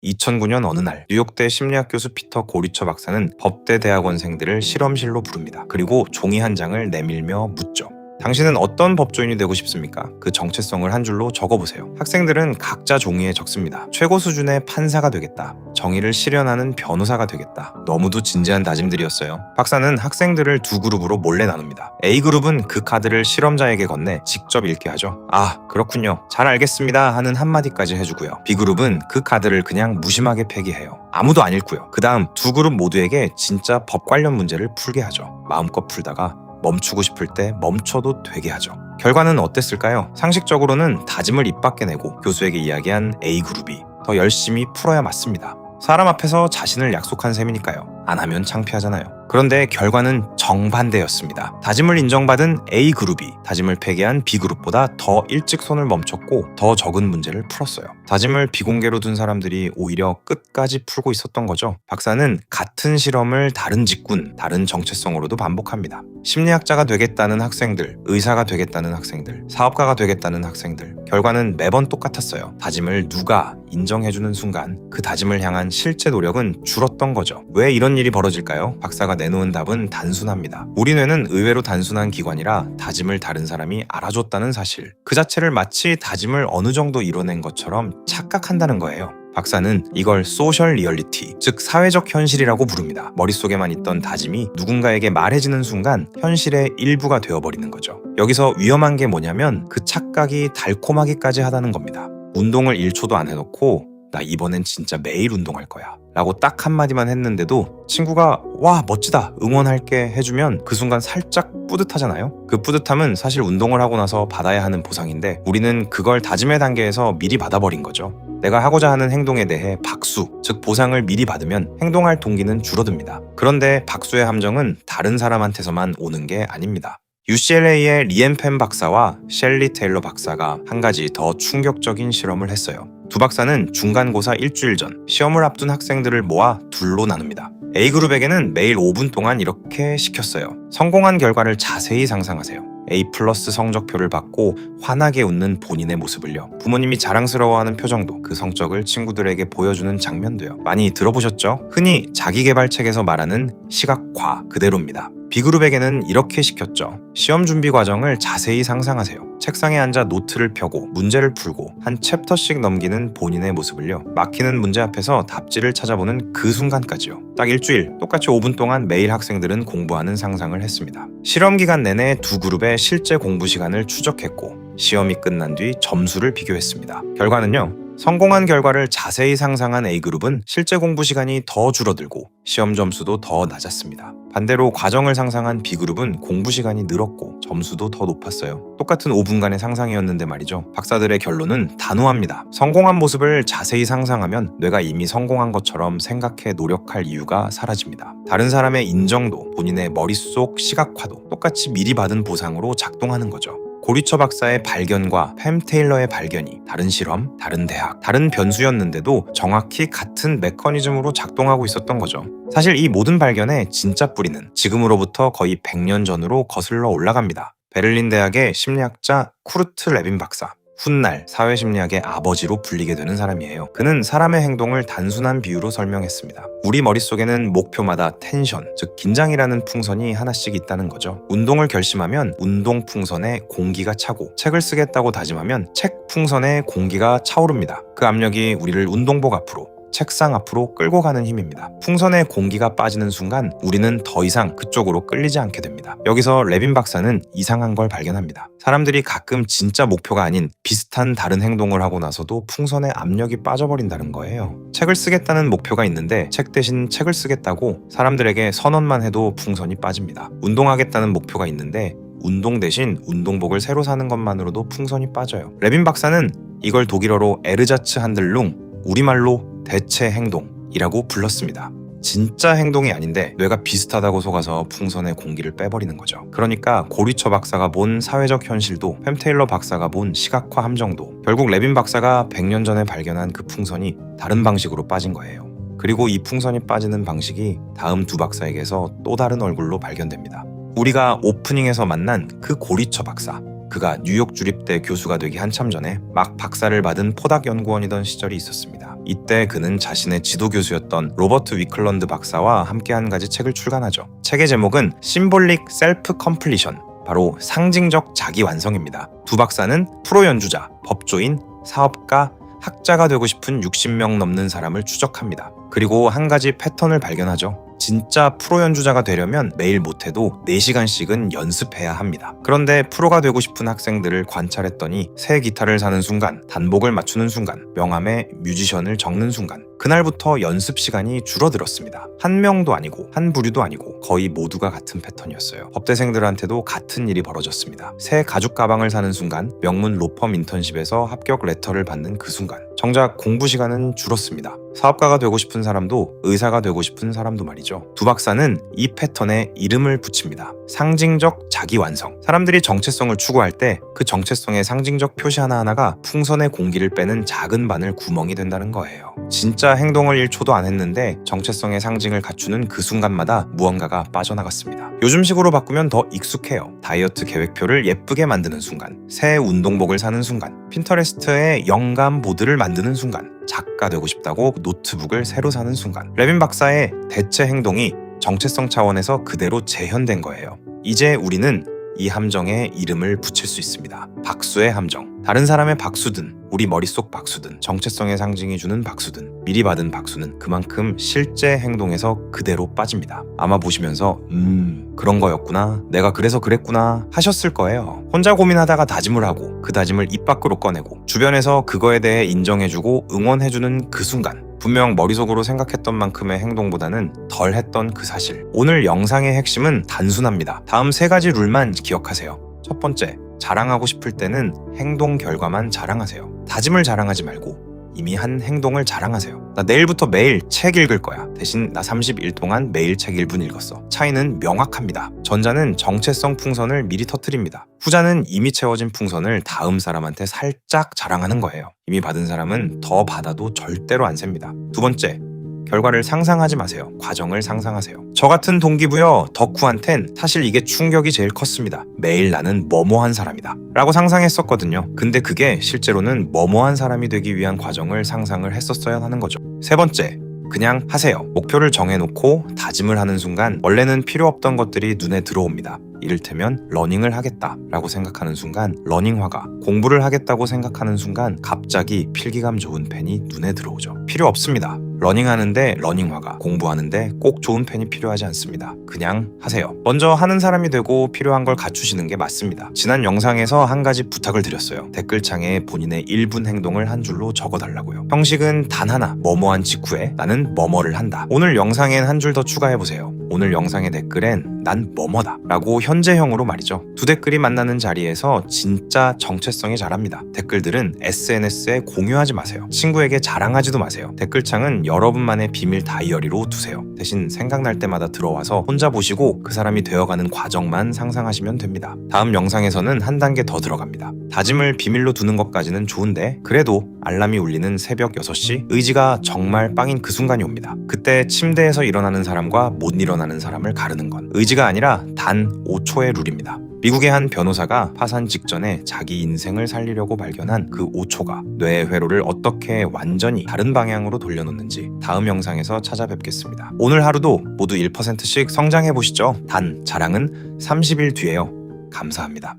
2009년 어느 날 뉴욕대 심리학 교수 피터 고리처 박사는 법대 대학원생들을 실험실로 부릅니다. 그리고 종이 한 장을 내밀며 묻죠. 당신은 어떤 법조인이 되고 싶습니까? 그 정체성을 한 줄로 적어보세요. 학생들은 각자 종이에 적습니다. 최고 수준의 판사가 되겠다. 정의를 실현하는 변호사가 되겠다. 너무도 진지한 다짐들이었어요. 박사는 학생들을 두 그룹으로 몰래 나눕니다. A그룹은 그 카드를 실험자에게 건네 직접 읽게 하죠. 아, 그렇군요. 잘 알겠습니다 하는 한마디까지 해주고요. B그룹은 그 카드를 그냥 무심하게 폐기해요. 아무도 안 읽고요. 그 다음 두 그룹 모두에게 진짜 법 관련 문제를 풀게 하죠. 마음껏 풀다가 멈추고 싶을 때 멈춰도 되게 하죠. 결과는 어땠을까요? 상식적으로는 다짐을 입 밖에 내고 교수에게 이야기한 A그룹이 더 열심히 풀어야 맞습니다. 사람 앞에서 자신을 약속한 셈이니까요. 안 하면 창피하잖아요. 그런데 결과는 정반대였습니다. 다짐을 인정받은 A그룹이 다짐을 폐기한 B그룹보다 더 일찍 손을 멈췄고 더 적은 문제를 풀었어요. 다짐을 비공개로 둔 사람들이 오히려 끝까지 풀고 있었던 거죠. 박사는 같은 실험을 다른 직군, 다른 정체성으로도 반복합니다. 심리학자가 되겠다는 학생들, 의사가 되겠다는 학생들, 사업가가 되겠다는 학생들. 결과는 매번 똑같았어요. 다짐을 누가 인정해주는 순간 그 다짐을 향한 실제 노력은 줄었던 거죠. 왜 이런 일이 벌어질까요? 박사가 내놓은 답은 단순합니다. 우리 뇌는 의외로 단순한 기관이라 다짐을 다른 사람이 알아줬다는 사실, 그 자체를 마치 다짐을 어느 정도 이뤄낸 것처럼 착각한다는 거예요. 박사는 이걸 소셜 리얼리티, 즉 사회적 현실이라고 부릅니다. 머릿속에만 있던 다짐이 누군가에게 말해지는 순간 현실의 일부가 되어버리는 거죠. 여기서 위험한 게 뭐냐면 그 착각이 달콤하기까지 하다는 겁니다. 운동을 1초도 안 해놓고 나 이번엔 진짜 매일 운동할 거야 라고 딱 한마디만 했는데도 친구가 와 멋지다 응원할게 해주면 그 순간 살짝 뿌듯하잖아요. 그 뿌듯함은 사실 운동을 하고 나서 받아야 하는 보상인데 우리는 그걸 다짐의 단계에서 미리 받아버린 거죠. 내가 하고자 하는 행동에 대해 박수, 즉 보상을 미리 받으면 행동할 동기는 줄어듭니다. 그런데 박수의 함정은 다른 사람한테서만 오는 게 아닙니다. UCLA의 리앤 펜 박사와 셸리 테일러 박사가 한 가지 더 충격적인 실험을 했어요. 두 박사는 중간고사 일주일 전 시험을 앞둔 학생들을 모아 둘로 나눕니다. A그룹에게는 매일 5분 동안 이렇게 시켰어요. 성공한 결과를 자세히 상상하세요. A+ 성적표를 받고 환하게 웃는 본인의 모습을요. 부모님이 자랑스러워하는 표정도, 그 성적을 친구들에게 보여주는 장면도요. 많이 들어보셨죠? 흔히 자기계발책에서 말하는 시각화 그대로입니다. B그룹에게는 이렇게 시켰죠. 시험 준비 과정을 자세히 상상하세요. 책상에 앉아 노트를 펴고 문제를 풀고 한 챕터씩 넘기는 본인의 모습을요. 막히는 문제 앞에서 답지를 찾아보는 그 순간까지요. 딱 일주일, 똑같이 5분 동안 매일 학생들은 공부하는 상상을 했습니다. 실험 기간 내내 두 그룹의 실제 공부 시간을 추적했고 시험이 끝난 뒤 점수를 비교했습니다. 결과는요. 성공한 결과를 자세히 상상한 A그룹은 실제 공부 시간이 더 줄어들고 시험 점수도 더 낮았습니다. 반대로 과정을 상상한 B그룹은 공부 시간이 늘었고 점수도 더 높았어요. 똑같은 5분간의 상상이었는데 말이죠. 박사들의 결론은 단호합니다. 성공한 모습을 자세히 상상하면 뇌가 이미 성공한 것처럼 생각해 노력할 이유가 사라집니다. 다른 사람의 인정도, 본인의 머릿속 시각화도 똑같이 미리 받은 보상으로 작동하는 거죠. 고리처 박사의 발견과 팸 테일러의 발견이 다른 실험, 다른 대학, 다른 변수였는데도 정확히 같은 메커니즘으로 작동하고 있었던 거죠. 사실 이 모든 발견의 진짜 뿌리는 지금으로부터 거의 100년 전으로 거슬러 올라갑니다. 베를린 대학의 심리학자 쿠르트 레빈 박사. 훗날 사회심리학의 아버지로 불리게 되는 사람이에요. 그는 사람의 행동을 단순한 비유로 설명했습니다. 우리 머릿속에는 목표마다 텐션, 즉 긴장이라는 풍선이 하나씩 있다는 거죠. 운동을 결심하면 운동 풍선에 공기가 차고 책을 쓰겠다고 다짐하면 책 풍선에 공기가 차오릅니다. 그 압력이 우리를 운동복 앞으로, 책상 앞으로 끌고 가는 힘입니다. 풍선에 공기가 빠지는 순간 우리는 더 이상 그쪽으로 끌리지 않게 됩니다. 여기서 레빈 박사는 이상한 걸 발견합니다. 사람들이 가끔 진짜 목표가 아닌 비슷한 다른 행동을 하고 나서도 풍선에 압력이 빠져버린다는 거예요. 책을 쓰겠다는 목표가 있는데 책 대신 책을 쓰겠다고 사람들에게 선언만 해도 풍선이 빠집니다. 운동하겠다는 목표가 있는데 운동 대신 운동복을 새로 사는 것만으로도 풍선이 빠져요. 레빈 박사는 이걸 독일어로 에르자츠 한들룽, 우리말로 대체 행동이라고 불렀습니다. 진짜 행동이 아닌데 뇌가 비슷하다고 속아서 풍선에 공기를 빼버리는 거죠. 그러니까 고리처 박사가 본 사회적 현실도 팸 테일러 박사가 본 시각화 함정도 결국 레빈 박사가 100년 전에 발견한 그 풍선이 다른 방식으로 빠진 거예요. 그리고 이 풍선이 빠지는 방식이 다음 두 박사에게서 또 다른 얼굴로 발견됩니다. 우리가 오프닝에서 만난 그 고리처 박사, 그가 뉴욕 주립대 교수가 되기 한참 전에 막 박사를 받은 포닥 연구원이던 시절이 있었습니다. 이때 그는 자신의 지도교수였던 로버트 위클런드 박사와 함께 한 가지 책을 출간하죠. 책의 제목은 심볼릭 셀프 컴플리션, 바로 상징적 자기 완성입니다. 두 박사는 프로 연주자, 법조인, 사업가, 학자가 되고 싶은 60명 넘는 사람을 추적합니다. 그리고 한 가지 패턴을 발견하죠. 진짜 프로 연주자가 되려면 매일 못해도 4시간씩은 연습해야 합니다. 그런데 프로가 되고 싶은 학생들을 관찰했더니 새 기타를 사는 순간, 단복을 맞추는 순간, 명함에 뮤지션을 적는 순간, 그날부터 연습 시간이 줄어들었습니다. 한 명도 아니고 한 부류도 아니고 거의 모두가 같은 패턴이었어요. 법대생들한테도 같은 일이 벌어졌습니다. 새 가죽 가방을 사는 순간, 명문 로펌 인턴십에서 합격 레터를 받는 그 순간, 정작 공부 시간은 줄었습니다. 사업가가 되고 싶은 사람도 의사가 되고 싶은 사람도 말이죠. 두 박사는 이 패턴에 이름을 붙입니다. 상징적 자기 완성. 사람들이 정체성을 추구할 때 그 정체성의 상징적 표시 하나하나가 풍선의 공기를 빼는 작은 바늘 구멍이 된다는 거예요. 진짜 행동을 1초도 안 했는데 정체성의 상징을 갖추는 그 순간마다 무언가가 빠져나갔습니다. 요즘식으로 바꾸면 더 익숙해요. 다이어트 계획표를 예쁘게 만드는 순간, 새 운동복을 사는 순간, 핀터레스트에 영감 보드를 만드는 순간, 작가 되고 싶다고 노트북을 새로 사는 순간, 레빈 박사의 대체 행동이 정체성 차원에서 그대로 재현된 거예요. 이제 우리는 이 함정에 이름을 붙일 수 있습니다. 박수의 함정. 다른 사람의 박수든 우리 머릿속 박수든 정체성의 상징이 주는 박수든 미리 받은 박수는 그만큼 실제 행동에서 그대로 빠집니다. 아마 보시면서 그런 거였구나, 내가 그래서 그랬구나 하셨을 거예요. 혼자 고민하다가 다짐을 하고 그 다짐을 입 밖으로 꺼내고 주변에서 그거에 대해 인정해주고 응원해주는 그 순간, 분명 머릿속으로 생각했던 만큼의 행동보다는 덜 했던 그 사실. 오늘 영상의 핵심은 단순합니다. 다음 3가지 룰만 기억하세요. 첫 번째, 자랑하고 싶을 때는 행동 결과만 자랑하세요. 다짐을 자랑하지 말고 이미 한 행동을 자랑하세요. 나 내일부터 매일 책 읽을 거야. 대신 나 30일 동안 매일 책 1분 읽었어. 차이는 명확합니다. 전자는 정체성 풍선을 미리 터뜨립니다. 후자는 이미 채워진 풍선을 다음 사람한테 살짝 자랑하는 거예요. 이미 받은 사람은 더 받아도 절대로 안 셉니다. 두 번째, 결과를 상상하지 마세요. 과정을 상상하세요. 저 같은 동기부여 덕후한텐 사실 이게 충격이 제일 컸습니다. 매일 나는 뭐뭐한 사람이다 라고 상상했었거든요. 근데 그게 실제로는 뭐뭐한 사람이 되기 위한 과정을 상상을 했었어야 하는 거죠. 세 번째, 그냥 하세요. 목표를 정해놓고 다짐을 하는 순간 원래는 필요 없던 것들이 눈에 들어옵니다. 이를테면 러닝을 하겠다 라고 생각하는 순간 러닝화가, 공부를 하겠다고 생각하는 순간 갑자기 필기감 좋은 펜이 눈에 들어오죠. 필요 없습니다. 러닝하는데 러닝화가, 공부하는데 꼭 좋은 펜이 필요하지 않습니다. 그냥 하세요. 먼저 하는 사람이 되고 필요한 걸 갖추시는 게 맞습니다. 지난 영상에서 한 가지 부탁을 드렸어요. 댓글창에 본인의 1분 행동을 한 줄로 적어달라고요. 형식은 단 하나, 뭐뭐한 직후에 나는 뭐뭐를 한다. 오늘 영상엔 한 줄 더 추가해보세요. 오늘 영상의 댓글엔 난 뭐뭐다 라고 현재형으로 말이죠. 두 댓글이 만나는 자리에서 진짜 정체성이 자랍니다. 댓글들은 SNS에 공유하지 마세요. 친구에게 자랑하지도 마세요. 댓글창은 여러분만의 비밀 다이어리로 두세요. 대신 생각날 때마다 들어와서 혼자 보시고 그 사람이 되어가는 과정만 상상하시면 됩니다. 다음 영상에서는 한 단계 더 들어갑니다. 다짐을 비밀로 두는 것까지는 좋은데 그래도 알람이 울리는 새벽 6시, 의지가 정말 빵인 그 순간이 옵니다. 그때 침대에서 일어나는 사람과 못 일어나는 사람을 가르는 건 의지가 아니라 단 5초의 룰입니다. 미국의 한 변호사가 파산 직전에 자기 인생을 살리려고 발견한 그 5초가 뇌의 회로를 어떻게 완전히 다른 방향으로 돌려놓는지 다음 영상에서 찾아뵙겠습니다. 오늘 하루도 모두 1%씩 성장해보시죠. 단 자랑은 30일 뒤에요. 감사합니다.